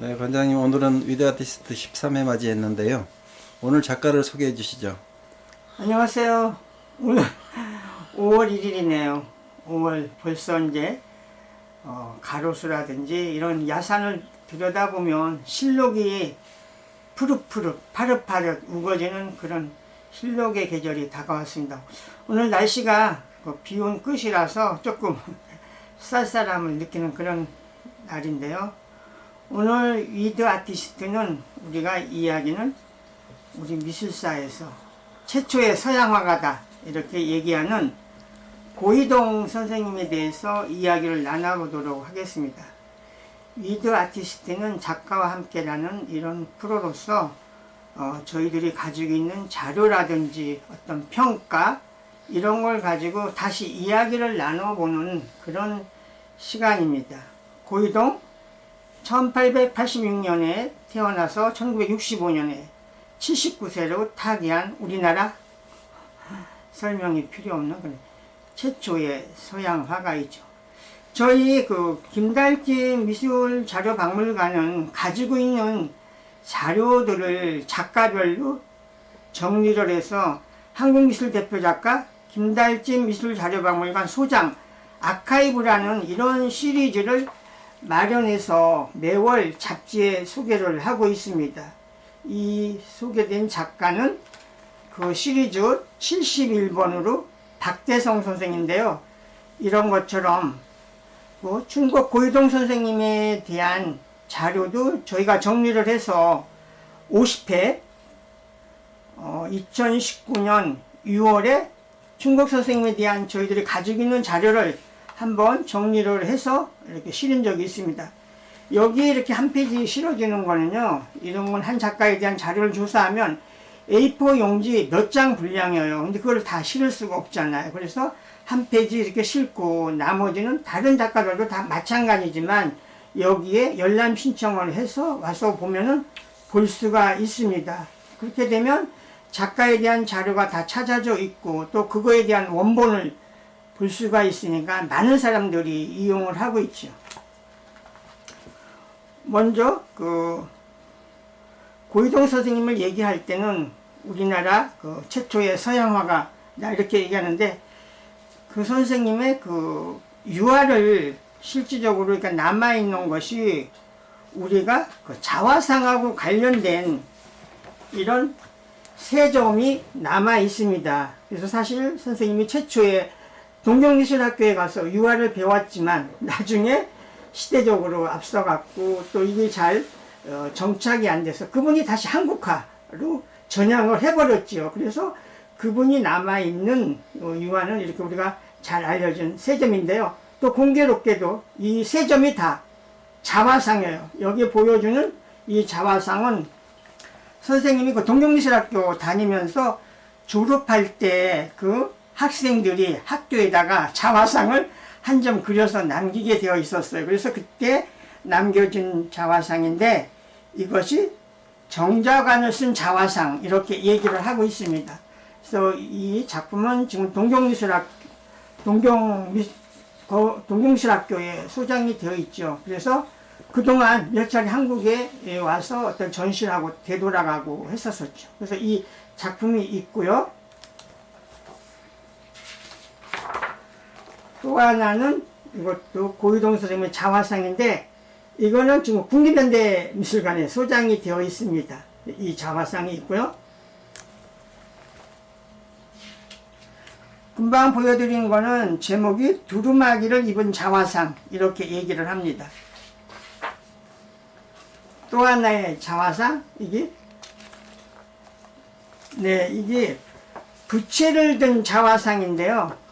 네, 관장님 오늘은 위드 아티스트 13회 맞이했는데요. 오늘 작가를 소개해 주시죠. 안녕하세요. 오늘 5월 1일이네요. 5월 벌써 이제 가로수라든지 이런 야산을 들여다보면 실록이 푸릇푸릇 파릇파릇 우거지는 그런 실록의 계절이 다가왔습니다. 오늘 날씨가 비온 끝이라서 조금 쌀쌀함을 느끼는 그런 날인데요. 오늘 위드 아티스트는 우리가 이야기는 우리 미술사에서 최초의 서양화가다 이렇게 얘기하는 고이동 선생님에 대해서 이야기를 나눠보도록 하겠습니다. 위드 아티스트는 작가와 함께라는 이런 프로로서 저희들이 가지고 있는 자료라든지 어떤 평가 이런 걸 가지고 다시 이야기를 나눠보는 그런 시간입니다. 고이동 1886년에 태어나서 1965년에 79세로 타계한 우리나라 설명이 필요 없는 그런 최초의 서양 화가이죠. 저희 김달진 미술자료박물관은 가지고 있는 자료들을 작가별로 정리를 해서 한국미술 대표작가 김달진 미술자료박물관 소장 아카이브라는 이런 시리즈를 마련해서 매월 잡지에 소개를 하고 있습니다. 이 소개된 작가는 그 시리즈 71번으로 박대성 선생인데요. 이런 것처럼 중국 고이동 선생님에 대한 자료도 저희가 정리를 해서 50회 2019년 6월에 중국 선생님에 대한 저희들이 가지고 있는 자료를 한번 정리를 해서 이렇게 실은 적이 있습니다. 여기에 이렇게 한 페이지 실어지는 거는요, 이런 건 한 작가에 대한 자료를 조사하면 A4 용지 몇 장 분량이에요. 근데 그걸 다 실을 수가 없잖아요. 그래서 한 페이지 이렇게 싣고 나머지는 다른 작가들도 다 마찬가지지만 여기에 열람 신청을 해서 와서 보면은 볼 수가 있습니다. 그렇게 되면 작가에 대한 자료가 다 찾아져 있고 또 그거에 대한 원본을 볼 수가 있으니까 많은 사람들이 이용을 하고 있죠. 먼저 고이동 선생님을 얘기할 때는 우리나라 최초의 서양화가 이렇게 얘기하는데 그 선생님의 유화를 실질적으로 그러니까 남아 있는 것이 우리가 자화상하고 관련된 이런 세 점이 남아 있습니다. 그래서 사실 선생님이 최초의 동경미술학교에 가서 유화를 배웠지만 나중에 시대적으로 앞서갔고 또 이게 잘 정착이 안 돼서 그분이 다시 한국화로 전향을 해버렸지요. 그래서 그분이 남아있는 유화는 이렇게 우리가 잘 알려진 세 점인데요. 또 공교롭게도 이 세 점이 다 자화상이에요. 여기 보여주는 이 자화상은 선생님이 동경미술학교 다니면서 졸업할 때 학생들이 학교에다가 자화상을 한 점 그려서 남기게 되어 있었어요. 그래서 그때 남겨진 자화상인데 이것이 정자관을 쓴 자화상 이렇게 얘기를 하고 있습니다. 그래서 이 작품은 지금 동경미술학교에 소장이 되어 있죠. 그래서 그동안 몇 차례 한국에 와서 어떤 전시를 하고 되돌아가고 했었죠. 그래서 이 작품이 있고요. 또 하나는 이것도 고이동 선생님의 자화상인데 이거는 지금 국립현대미술관에 소장이 되어 있습니다. 이 자화상이 있고요. 금방 보여드린 거는 제목이 두루마기를 입은 자화상 이렇게 얘기를 합니다. 또 하나의 자화상 이게 부채를 든 자화상인데요.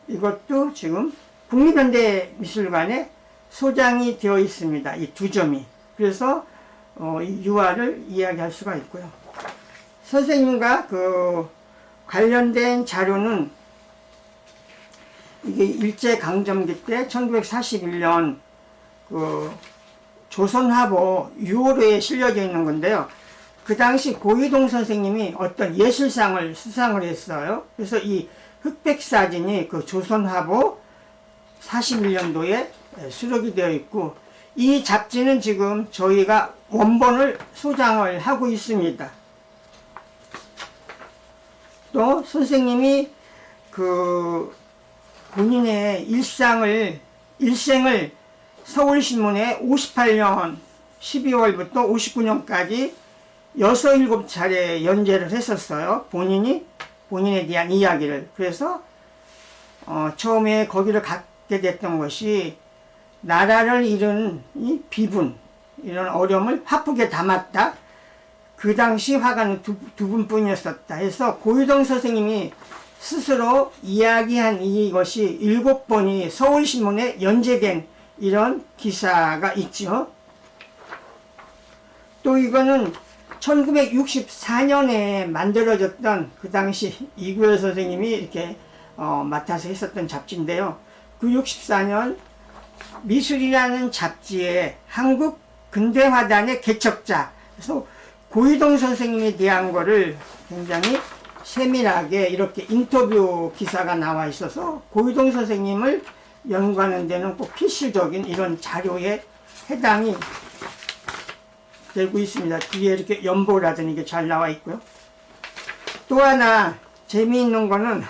이것도 지금 국립현대미술관에 소장이 되어 있습니다. 이 두 점이. 그래서 이 유화를 이야기할 수가 있고요. 선생님과 관련된 자료는 이게 일제강점기 때 1941년 조선화보 6월호에 실려져 있는 건데요. 그 당시 고이동 선생님이 어떤 예술상을 수상을 했어요. 그래서 이 흑백사진이 조선화보 41년도에 수록이 되어 있고 이 잡지는 지금 저희가 원본을 소장을 하고 있습니다. 또 선생님이 그 본인의 일생을 서울신문에 58년 12월부터 59년까지 6, 7차례 연재를 했었어요. 본인에 대한 이야기를. 그래서 처음에 거기를 갖게 됐던 것이 나라를 잃은 이 비분, 이런 어려움을 화폭에 담았다. 그 당시 화가는 두 분뿐이었었다 해서 고유동 선생님이 스스로 이야기한 이것이 7번이 서울신문에 연재된 이런 기사가 있죠. 또 이거는 1964년에 만들어졌던 그 당시 이구열 선생님이 이렇게 맡아서 했었던 잡지인데요. 그 64년 미술이라는 잡지에 한국 근대화단의 개척자, 그래서 고유동 선생님에 대한 거를 굉장히 세밀하게 이렇게 인터뷰 기사가 나와 있어서 고유동 선생님을 연구하는 데는 꼭 필수적인 이런 자료에 해당이 되고 있습니다. 뒤에 이렇게 연보라든지 이게 잘 나와 있고요. 또 하나 재미있는 거는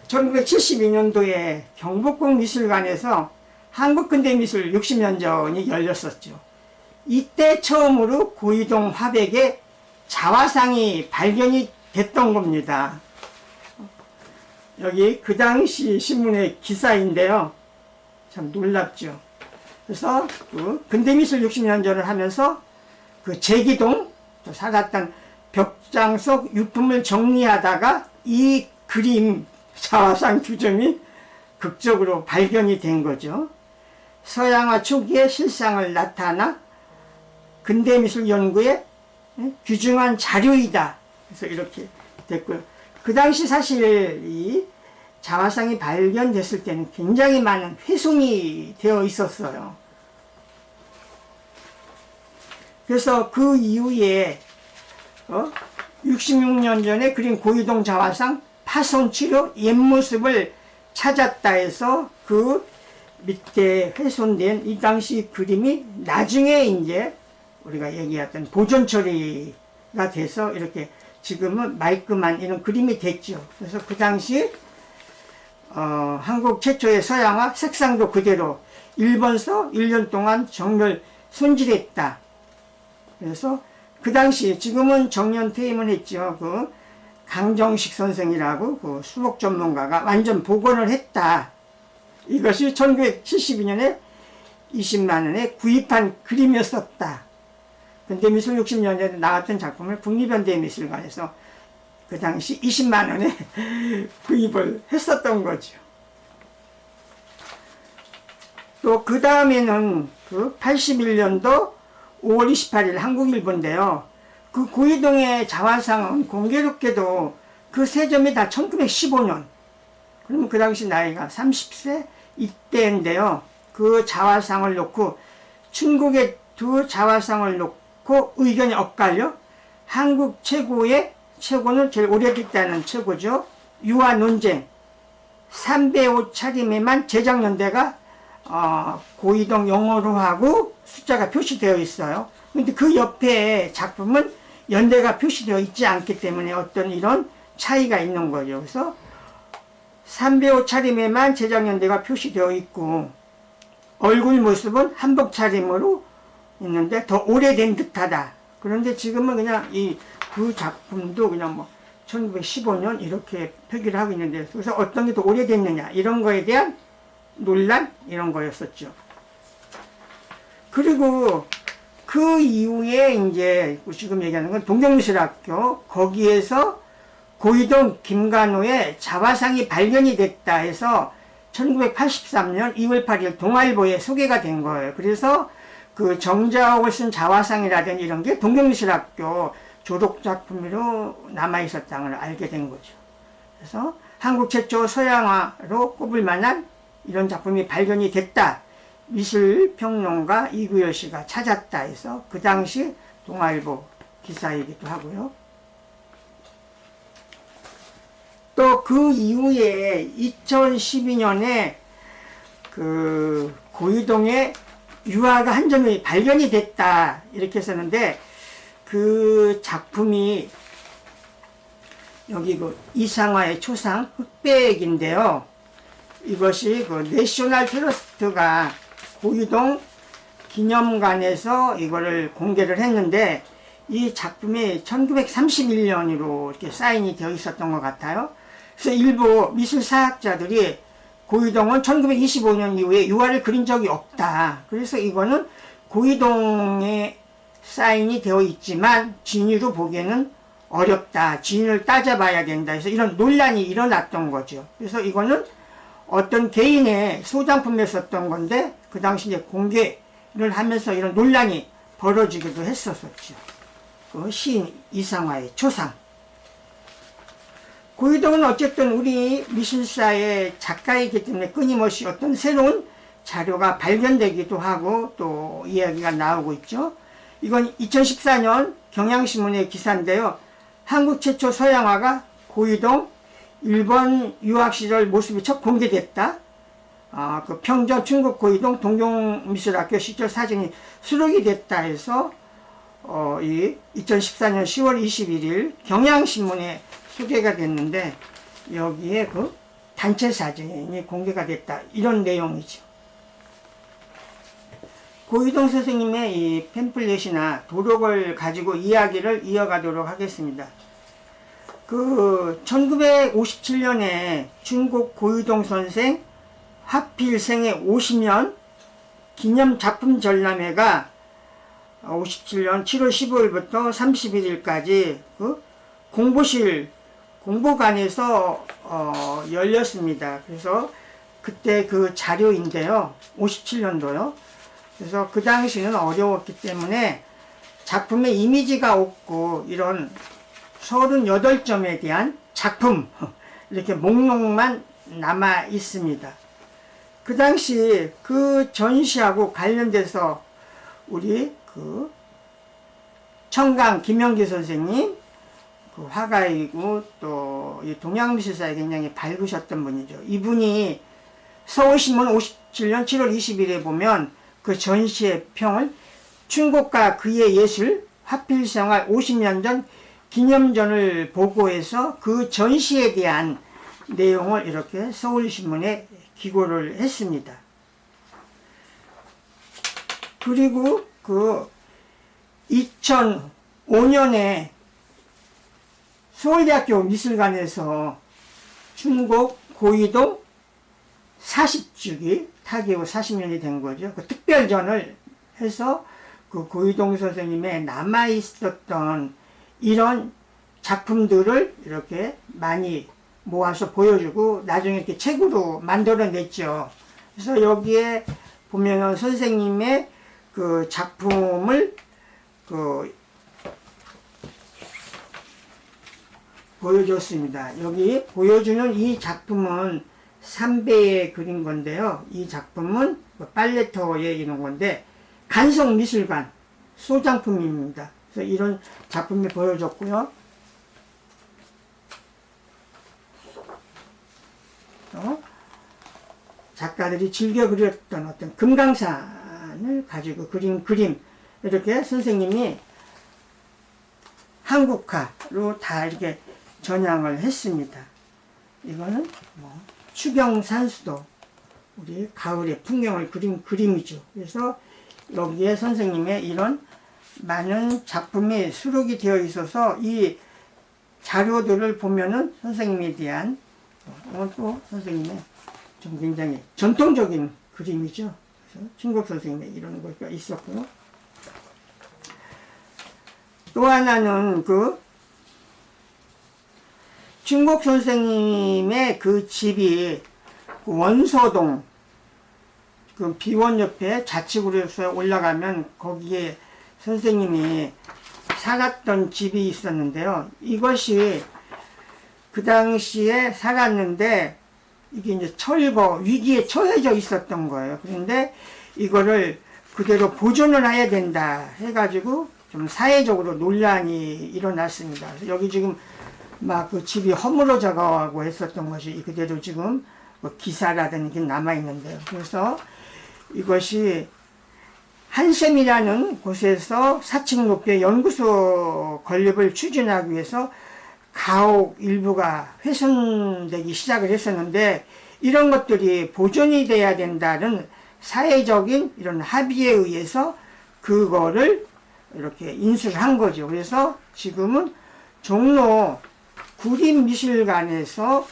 1972년도에 경복궁 미술관에서 한국근대미술 60년전이 열렸었죠. 이때 처음으로 고유동 화백에 자화상이 발견이 됐던 겁니다. 여기 그 당시 신문의 기사인데요. 참 놀랍죠. 그래서 그 근대미술 60년전을 하면서 그 제기동 살았던 벽장 속 유품을 정리하다가 이 그림 자화상 2점이 극적으로 발견이 된 거죠. 서양화 초기의 실상을 나타나 근대미술 연구에 귀중한 자료이다. 그래서 이렇게 됐고요. 그 당시 사실 이 자화상이 발견됐을 때는 굉장히 많은 훼손이 되어 있었어요. 그래서 그 이후에 66년 전에 그린 고유동 자화상 파손 치료 옛 모습을 찾았다 해서 그 밑에 훼손된 이 당시 그림이 나중에 이제 우리가 얘기했던 보존 처리가 돼서 이렇게 지금은 말끔한 이런 그림이 됐죠. 그래서 그 당시 한국 최초의 서양화 색상도 그대로 일본서 1년 동안 정렬 손질했다. 그래서 그 당시 지금은 정년 퇴임을 했죠. 그 강정식 선생이라고 그 수목 전문가가 완전 복원을 했다. 이것이 1972년에 20만 원에 구입한 그림이었었다. 근대미술 60년대에 나왔던 작품을 국립현대미술관에서 그 당시 20만 원에 구입을 했었던 거죠. 또 그 다음에는 그 81년도 5월 28일 한국일보인데요. 그 고이동의 자화상은 공교롭게도 그 세 점이 다 1915년. 그러면 그 당시 나이가 30세 이때인데요. 그 자화상을 놓고 중국의 두 자화상을 놓고 의견이 엇갈려 한국 최고는 제일 오래됐다는 최고죠. 유화 논쟁. 305 차림에만 제작연대가 고이동 영어로 하고 숫자가 표시되어 있어요. 근데 그 옆에 작품은 연대가 표시되어 있지 않기 때문에 어떤 이런 차이가 있는 거죠. 그래서 305 차림에만 제작연대가 표시되어 있고 얼굴 모습은 한복 차림으로 있는데 더 오래된 듯하다. 그런데 지금은 그냥 그 작품도 그냥 뭐 1915년 이렇게 표기를 하고 있는데 그래서 어떤 게 더 오래됐느냐 이런 거에 대한 논란 이런 거였었죠. 그리고 그 이후에 이제 지금 얘기하는 건 동경미술학교 거기에서 고이동 김관호의 자화상이 발견이 됐다 해서 1983년 2월 8일 동아일보에 소개가 된 거예요. 그래서 그 정자옥을 쓴 자화상이라든지 이런 게 동경미술학교 조독작품으로 남아있었다는 걸 알게 된 거죠. 그래서 한국 최초 서양화로 꼽을 만한 이런 작품이 발견이 됐다. 미술평론가 이구열 씨가 찾았다 해서 그 당시 동아일보 기사이기도 하고요. 또 그 이후에 2012년에 그 고이동의 유화가 한 점이 발견이 됐다 이렇게 썼는데 그 작품이 여기 그 이상화의 초상 흑백인데요. 이것이 그 내셔널 트러스트가 고이동 기념관에서 이거를 공개를 했는데 이 작품이 1931년으로 이렇게 사인이 되어 있었던 것 같아요. 그래서 일부 미술사학자들이 고이동은 1925년 이후에 유화를 그린 적이 없다. 그래서 이거는 고이동에 사인이 되어 있지만 진위로 보기에는 어렵다. 진위를 따져봐야 된다. 그래서 이런 논란이 일어났던 거죠. 그래서 이거는 어떤 개인의 소장품에 썼던 건데 그 당시 이제 공개를 하면서 이런 논란이 벌어지기도 했었죠. 그 시인 이상화의 초상. 고이동은 어쨌든 우리 미술사의 작가이기 때문에 끊임없이 어떤 새로운 자료가 발견되기도 하고 또 이야기가 나오고 있죠. 이건 2014년 경향신문의 기사인데요. 한국 최초 서양화가 고이동 일본 유학시절 모습이 첫 공개됐다. 그 평전 충북 고이동 동경미술학교 시절 사진이 수록이 됐다 해서 이 2014년 10월 21일 경향신문에 소개가 됐는데 여기에 그 단체 사진이 공개가 됐다 이런 내용이죠. 고이동 선생님의 이 팸플렛이나 도록을 가지고 이야기를 이어가도록 하겠습니다. 그 1957년에 중국 고이동 선생 화필생의 50년 기념 작품 전람회가 57년 7월 15일부터 31일까지 그 공보관에서 열렸습니다. 그래서 그때 그 자료인데요. 57년도요. 그래서 그 당시는 어려웠기 때문에 작품의 이미지가 없고 이런 38점에 대한 작품 이렇게 목록만 남아 있습니다. 그 당시 그 전시하고 관련돼서 우리 그 청강 김영기 선생님 그 화가이고 또 이 동양미술사에 굉장히 밝으셨던 분이죠. 이분이 서울신문 57년 7월 20일에 보면 그 전시의 평을 충곡과 그의 예술 화필생활 50년 전 기념전을 보고해서 그 전시에 대한 내용을 이렇게 서울신문에 기고를 했습니다. 그리고 그 2005년에 서울대학교 미술관에서 충곡 고이동 40주기 타기 후 40년이 된 거죠. 그 특별전을 해서 그 고이동 선생님의 남아있었던 이런 작품들을 이렇게 많이 모아서 보여주고 나중에 이렇게 책으로 만들어냈죠. 그래서 여기에 보면은 선생님의 그 작품을 그 보여줬습니다. 여기 보여주는 이 작품은 삼배에 그린 건데요. 이 작품은 팔레터에 이런 건데 간성미술관 소장품입니다. 그래서 이런 작품을 보여줬고요. 또 작가들이 즐겨 그렸던 어떤 금강산을 가지고 그린 그림 이렇게 선생님이 한국화로 다 이렇게 전향을 했습니다. 이거는 뭐 추경산수도 우리 가을의 풍경을 그린 그림이죠. 그래서 여기에 선생님의 이런 많은 작품이 수록이 되어 있어서 이 자료들을 보면은 선생님에 대한 이건 또 선생님의 좀 굉장히 전통적인 그림이죠. 그래서 충곡 선생님의 이런 거가 있었고요. 또 하나는 그 충곡 선생님의 그 집이 그 원서동 그 비원 옆에 좌측으로 올라가면 거기에 선생님이 살았던 집이 있었는데요. 이것이 그 당시에 살았는데 이게 이제 철거 위기에 처해져 있었던 거예요. 그런데 이거를 그대로 보존을 해야 된다 해가지고 좀 사회적으로 논란이 일어났습니다. 그래서 여기 지금 막 그 집이 허물어져 가고 했었던 것이 그대로 지금 뭐 기사라든지 남아 있는데요. 그래서 이것이 한샘이라는 곳에서 4층 높이의 연구소 건립을 추진하기 위해서 가옥 일부가 훼손되기 시작을 했었는데, 이런 것들이 보존이 돼야 된다는 사회적인 이런 합의에 의해서 그거를 이렇게 인수를 한 거죠. 그래서 지금은 종로 구립미술관에서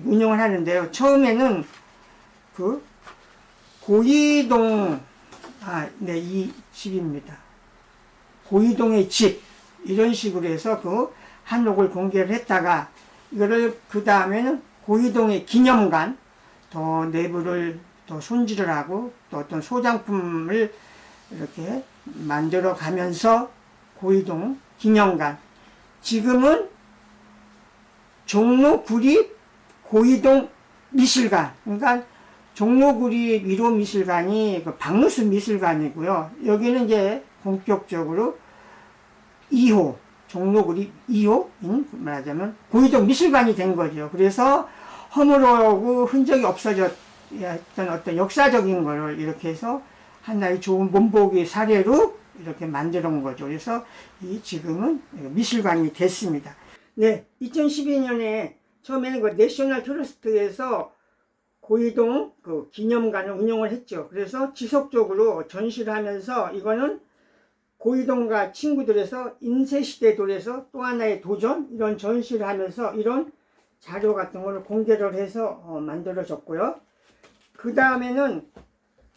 운영을 하는데요. 처음에는 그 고이동, 이 집입니다. 고이동의 집, 이런 식으로 해서 그 한옥을 공개를 했다가, 이거를 그 다음에는 고이동의 기념관, 더 내부를 더 손질을 하고 또 어떤 소장품을 이렇게 만들어 가면서 고이동 기념관, 지금은 종로구립 고이동 미술관, 그러니까 종로구립 1호 미술관이 그 박누수 미술관이고요. 여기는 이제 본격적으로 2호, 종로구립 2호인 말하자면 고이동 미술관이 된 거죠. 그래서 허물어오고 흔적이 없어졌던 어떤 역사적인 거를 이렇게 해서 하나의 좋은 본보기 사례로 이렇게 만들어 온 거죠. 그래서 지금은 미술관이 됐습니다. 네, 2012년에 처음에는 그 내셔널 트러스트에서 고이동 그 기념관을 운영을 했죠. 그래서 지속적으로 전시를 하면서 이거는 고이동과 친구들에서 인쇄시대돌에서 또 하나의 도전, 이런 전시를 하면서 이런 자료 같은 거를 공개를 해서 만들어졌고요. 그 다음에는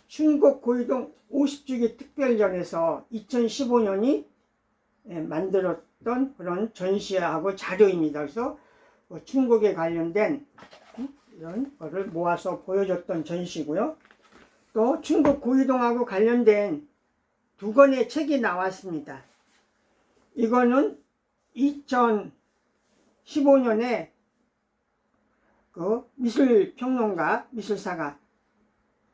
춘곡 고이동 50주기 특별전에서 2015년이 만들었던 그런 전시하고 자료입니다. 그래서 춘곡에 관련된 이런 거를 모아서 보여줬던 전시고요. 또 춘곡 고이동하고 관련된 2권의 책이 나왔습니다. 이거는 2015년에 그 미술평론가, 미술사가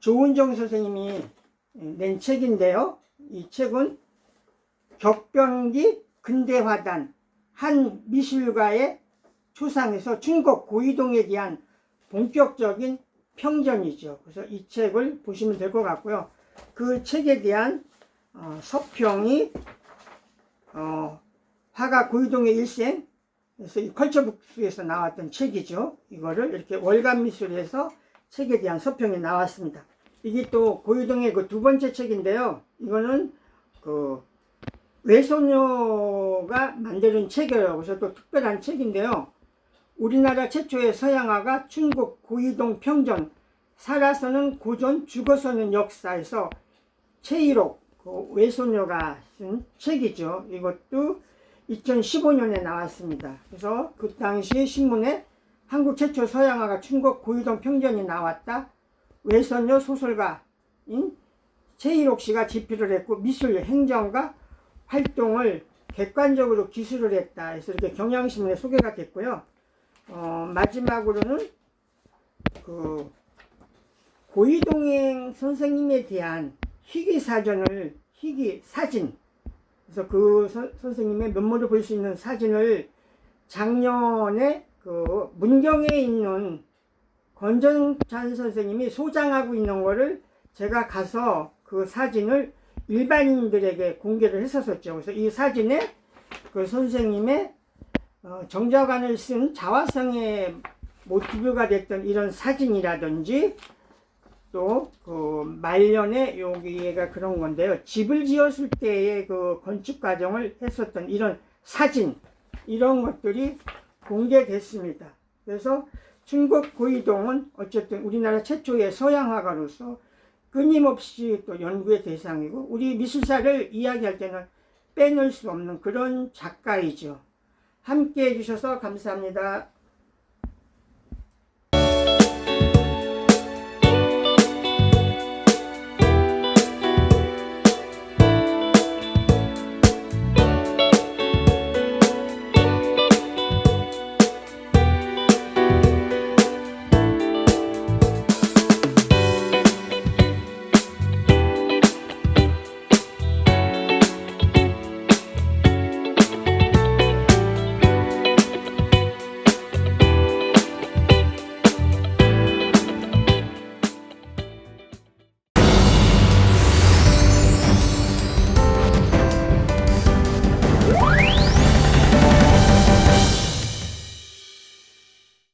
조은정 선생님이 낸 책인데요. 이 책은 격변기 근대화단 한 미술가의 초상에서 춘곡 고이동에 대한 본격적인 평전이죠. 그래서 이 책을 보시면 될 것 같고요. 그 책에 대한 서평이 화가 고이동의 일생, 그래서 이 컬처북스에서 나왔던 책이죠. 이거를 이렇게 월간미술에서 책에 대한 서평이 나왔습니다. 이게 또 고이동의 그 2번째 책인데요. 이거는 그 외손녀가 만드는 책이에요. 그래서 또 특별한 책인데요. 우리나라 최초의 서양화가 춘곡 고이동 평전, 살아서는 고전, 죽어서는 역사에서 최일옥 그 외손녀가 쓴 책이죠. 이것도 2015년에 나왔습니다. 그래서 그 당시 신문에 한국 최초 서양화가 춘곡 고이동 평전이 나왔다. 외손녀 소설가인 최일옥 씨가 집필을 했고 미술 행정가 활동을 객관적으로 기술을 했다. 그래서 이렇게 경향신문에 소개가 됐고요. 마지막으로는 그 고이동행 선생님에 대한 희귀사진, 그래서 그 선생님의 면모를 볼 수 있는 사진을 작년에 그 문경에 있는 권정찬 선생님이 소장하고 있는 거를 제가 가서 그 사진을 일반인들에게 공개를 했었죠. 그래서 이 사진에 그 선생님의 정자관을 쓴 자화성의 모티브가 됐던 이런 사진이라든지 또 그 말년에 여기가 그런 건데요. 집을 지었을 때의 그 건축 과정을 했었던 이런 사진, 이런 것들이 공개됐습니다. 그래서 춘곡 고이동은 어쨌든 우리나라 최초의 서양화가로서 끊임없이 또 연구의 대상이고 우리 미술사를 이야기할 때는 빼놓을 수 없는 그런 작가이죠. 함께 해주셔서 감사합니다.